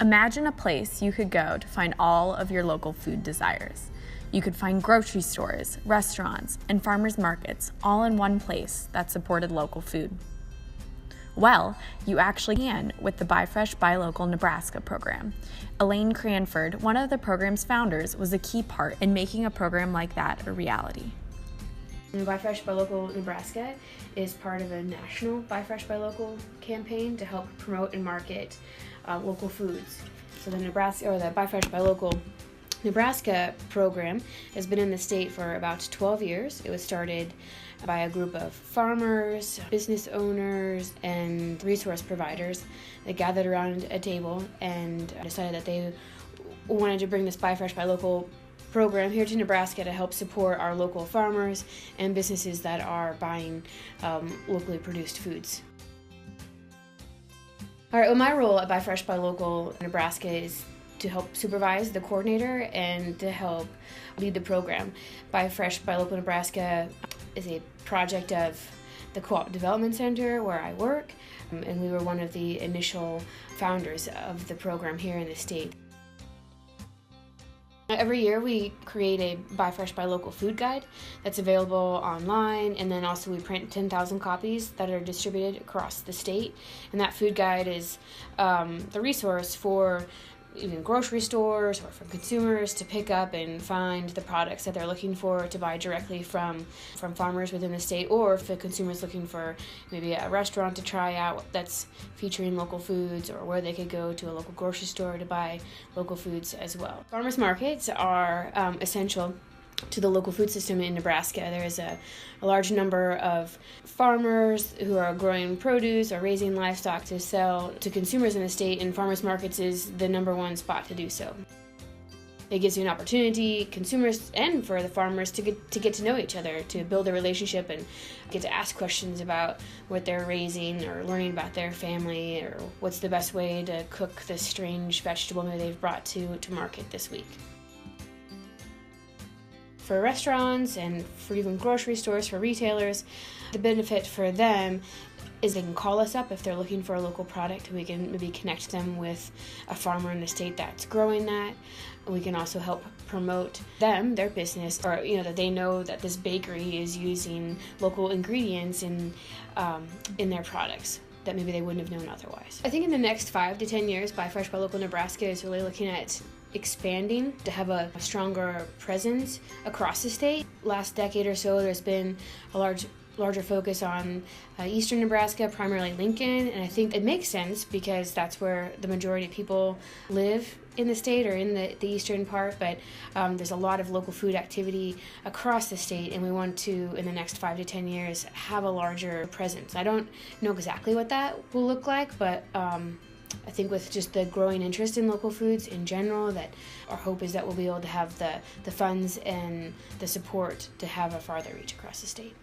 Imagine a place you could go to find all of your local food desires. You could find grocery stores, restaurants, and farmers markets all in one place that supported local food. Well, you actually can with the Buy Fresh, Buy Local Nebraska program. Elaine Cranford, one of the program's founders, was a key part in making a program like that a reality. Buy Fresh, Buy Local Nebraska is part of a national Buy Fresh, Buy Local campaign to help promote and market local foods. So the Buy Fresh, Buy Local Nebraska program has been in the state for about 12 years. It was started by a group of farmers, business owners, and resource providers that gathered around a table and decided that they wanted to bring this Buy Fresh, Buy Local program here to Nebraska to help support our local farmers and businesses that are buying locally produced foods. All right, well, my role at Buy Fresh, Buy Local Nebraska is to help supervise the coordinator and to help lead the program. Buy Fresh, Buy Local Nebraska is a project of the Co-op Development Center where I work, and we were one of the initial founders of the program here in the state. Every year we create a Buy Fresh, Buy Local food guide that's available online, and then also we print 10,000 copies that are distributed across the state. And that food guide is the resource for even grocery stores or for consumers to pick up and find the products that they're looking for to buy directly from farmers within the state, or if the consumer's looking for maybe a restaurant to try out that's featuring local foods, or where they could go to a local grocery store to buy local foods as well. Farmers markets are essential to the local food system in Nebraska. There is a large number of farmers who are growing produce or raising livestock to sell to consumers in the state, and farmers markets is the number one spot to do so. It gives you an opportunity, consumers and for the farmers, to get to know each other, to build a relationship and get to ask questions about what they're raising or learning about their family, or what's the best way to cook this strange vegetable that they've brought to market this week. For restaurants and for even grocery stores, for retailers, the benefit for them is they can call us up if they're looking for a local product. We can maybe connect them with a farmer in the state that's growing that. We can also help promote their business, or that they know that this bakery is using local ingredients in their products that maybe they wouldn't have known otherwise. I think in the next 5 to 10 years, Buy Fresh, Buy Local Nebraska is really looking at expanding to have a stronger presence across the state. Last decade or so, there's been a larger focus on eastern Nebraska, primarily Lincoln, and I think it makes sense because that's where the majority of people live in the state, or in the eastern part, but there's a lot of local food activity across the state, and we want to, in the next 5 to 10 years, have a larger presence. I don't know exactly what that will look like, but I think with just the growing interest in local foods in general, that our hope is that we'll be able to have the funds and the support to have a farther reach across the state.